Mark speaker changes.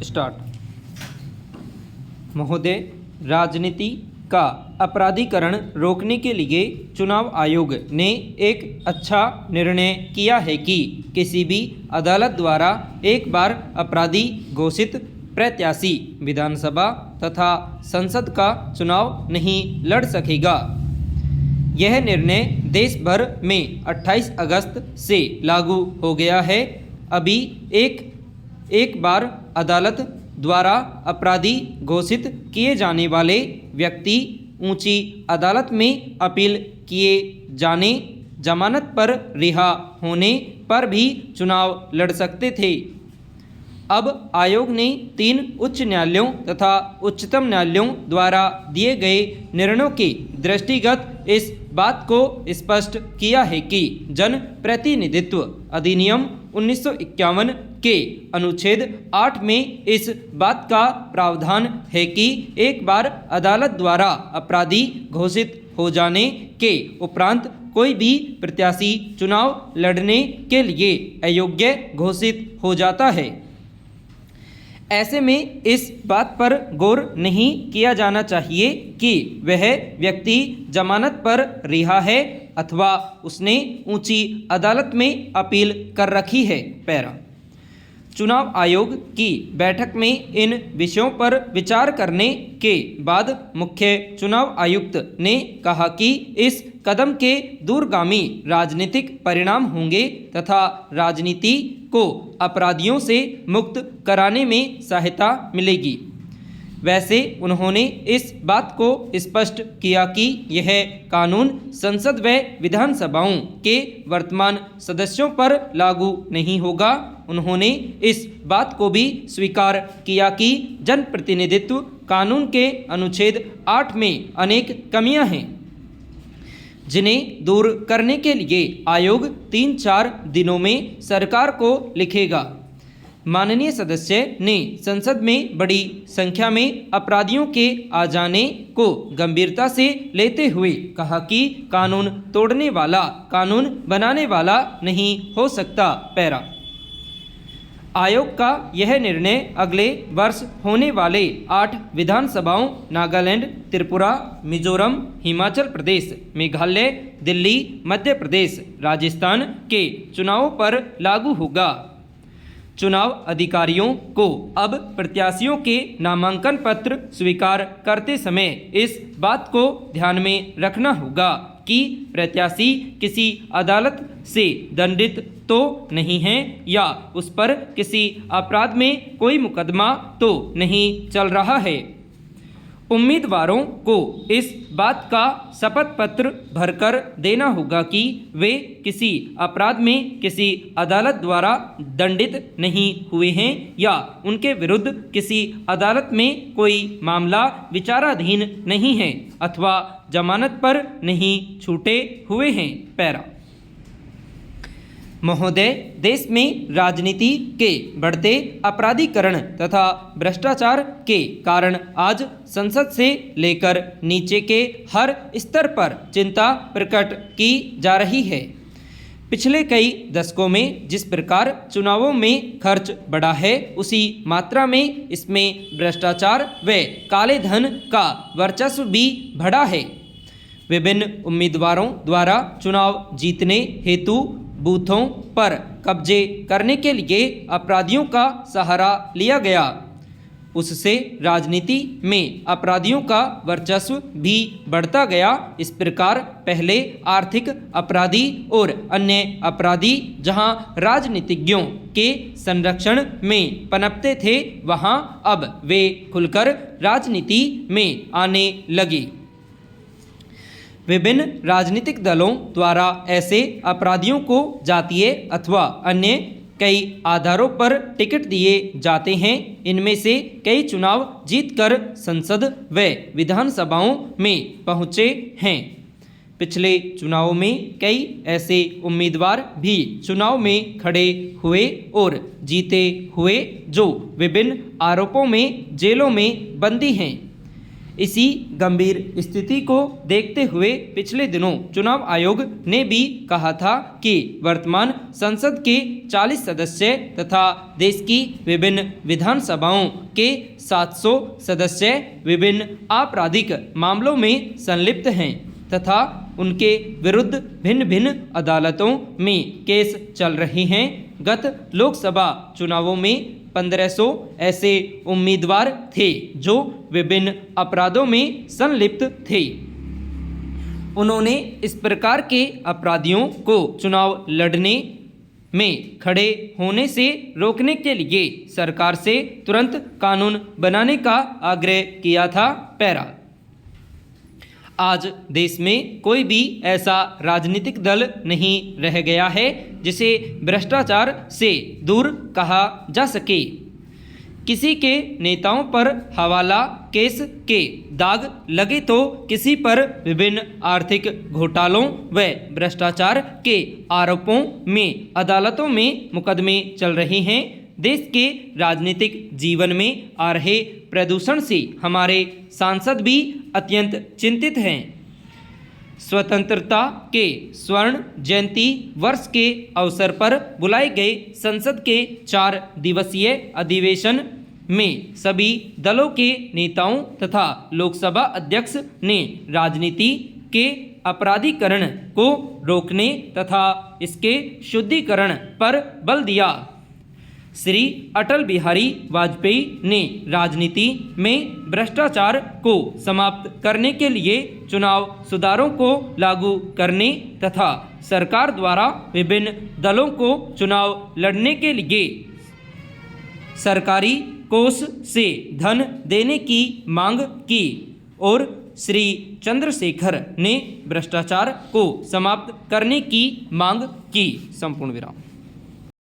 Speaker 1: Start. महोदय, राजनीति का अपराधीकरण रोकने के लिए चुनाव आयोग ने एक अच्छा निर्णय किया है कि किसी भी अदालत द्वारा एक बार अपराधी घोषित प्रत्याशी विधानसभा तथा संसद का चुनाव नहीं लड़ सकेगा। यह निर्णय देश भर में 28 अगस्त से लागू हो गया है। अभी एक बार अदालत द्वारा अपराधी घोषित किए जाने वाले व्यक्ति ऊंची अदालत में अपील किए जाने, जमानत पर रिहा होने पर भी चुनाव लड़ सकते थे। अब आयोग ने 3 उच्च न्यायालयों तथा उच्चतम न्यायालयों द्वारा दिए गए निर्णयों के दृष्टिगत इस बात को स्पष्ट किया है कि जन प्रतिनिधित्व अधिनियम 1951 के अनुच्छेद 8 में इस बात का प्रावधान है कि एक बार अदालत द्वारा अपराधी घोषित हो जाने के उपरांत कोई भी प्रत्याशी चुनाव लड़ने के लिए अयोग्य घोषित हो जाता है। ऐसे में इस बात पर गौर नहीं किया जाना चाहिए कि वह व्यक्ति जमानत पर रिहा है अथवा उसने ऊंची अदालत में अपील कर रखी है। पैरा। चुनाव आयोग की बैठक में इन विषयों पर विचार करने के बाद मुख्य चुनाव आयुक्त ने कहा कि इस कदम के दूरगामी राजनीतिक परिणाम होंगे तथा राजनीति को अपराधियों से मुक्त कराने में सहायता मिलेगी। वैसे उन्होंने इस बात को स्पष्ट किया कि यह कानून संसद व विधानसभाओं के वर्तमान सदस्यों पर लागू नहीं होगा। उन्होंने इस बात को भी स्वीकार किया कि जनप्रतिनिधित्व कानून के अनुच्छेद 8 में अनेक कमियां हैं, जिन्हें दूर करने के लिए आयोग 3-4 दिनों में सरकार को लिखेगा। माननीय सदस्य ने संसद में बड़ी संख्या में अपराधियों के आ जाने को गंभीरता से लेते हुए कहा कि कानून तोड़ने वाला कानून बनाने वाला नहीं हो सकता। पैरा। आयोग का यह निर्णय अगले वर्ष होने वाले 8 विधानसभाओं नागालैंड, त्रिपुरा, मिजोरम, हिमाचल प्रदेश, मेघालय, दिल्ली, मध्य प्रदेश, राजस्थान के चुनावों पर लागू होगा। चुनाव अधिकारियों को अब प्रत्याशियों के नामांकन पत्र स्वीकार करते समय इस बात को ध्यान में रखना होगा कि प्रत्याशी किसी अदालत से दंडित तो नहीं है या उस पर किसी अपराध में कोई मुकदमा तो नहीं चल रहा है। उम्मीदवारों को इस बात का शपथ पत्र भरकर देना होगा कि वे किसी अपराध में किसी अदालत द्वारा दंडित नहीं हुए हैं या उनके विरुद्ध किसी अदालत में कोई मामला विचाराधीन नहीं है अथवा जमानत पर नहीं छूटे हुए हैं। पैरा। महोदय, देश में राजनीति के बढ़ते अपराधीकरण तथा भ्रष्टाचार के कारण आज संसद से लेकर नीचे के हर स्तर पर चिंता प्रकट की जा रही है। पिछले कई दशकों में जिस प्रकार चुनावों में खर्च बढ़ा है, उसी मात्रा में इसमें भ्रष्टाचार व काले धन का वर्चस्व भी बढ़ा है। विभिन्न उम्मीदवारों द्वारा चुनाव जीतने हेतु बूथों पर कब्जे करने के लिए अपराधियों का सहारा लिया गया। उससे राजनीति में अपराधियों का वर्चस्व भी बढ़ता गया। इस प्रकार पहले आर्थिक अपराधी और अन्य अपराधी जहां राजनीतिज्ञों के संरक्षण में पनपते थे, वहां अब वे खुलकर राजनीति में आने लगे। विभिन्न राजनीतिक दलों द्वारा ऐसे अपराधियों को जातीय अथवा अन्य कई आधारों पर टिकट दिए जाते हैं। इनमें से कई चुनाव जीतकर संसद व विधानसभाओं में पहुँचे हैं। पिछले चुनावों में कई ऐसे उम्मीदवार भी चुनाव में खड़े हुए और जीते हुए जो विभिन्न आरोपों में जेलों में बंदी हैं। इसी गंभीर स्थिति को देखते हुए पिछले दिनों चुनाव आयोग ने भी कहा था कि वर्तमान संसद के 40 सदस्य तथा देश की विभिन्न विधानसभाओं के 700 सदस्य विभिन्न आपराधिक मामलों में संलिप्त हैं तथा उनके विरुद्ध भिन्न भिन्न अदालतों में केस चल रहे हैं। गत लोकसभा चुनावों में 1500 ऐसे उम्मीदवार थे जो विभिन्न अपराधों में संलिप्त थे। उन्होंने इस प्रकार के अपराधियों को चुनाव लड़ने में खड़े होने से रोकने के लिए सरकार से तुरंत कानून बनाने का आग्रह किया था। पैरा आज देश में कोई भी ऐसा राजनीतिक दल नहीं रह गया है जिसे भ्रष्टाचार से दूर कहा जा सके। किसी के नेताओं पर हवाला केस के दाग लगे तो किसी पर विभिन्न आर्थिक घोटालों व भ्रष्टाचार के आरोपों में अदालतों में मुकदमे चल रहे हैं। देश के राजनीतिक जीवन में आ रहे प्रदूषण से हमारे सांसद भी अत्यंत चिंतित हैं। स्वतंत्रता के स्वर्ण जयंती वर्ष के अवसर पर बुलाए गए संसद के 4 दिवसीय अधिवेशन में सभी दलों के नेताओं तथा लोकसभा अध्यक्ष ने राजनीति के अपराधीकरण को रोकने तथा इसके शुद्धिकरण पर बल दिया। श्री अटल बिहारी वाजपेयी ने राजनीति में भ्रष्टाचार को समाप्त करने के लिए चुनाव सुधारों को लागू करने तथा सरकार द्वारा विभिन्न दलों को चुनाव लड़ने के लिए सरकारी कोष से धन देने की मांग की और श्री चंद्रशेखर ने भ्रष्टाचार को समाप्त करने की मांग की। संपूर्ण विराम।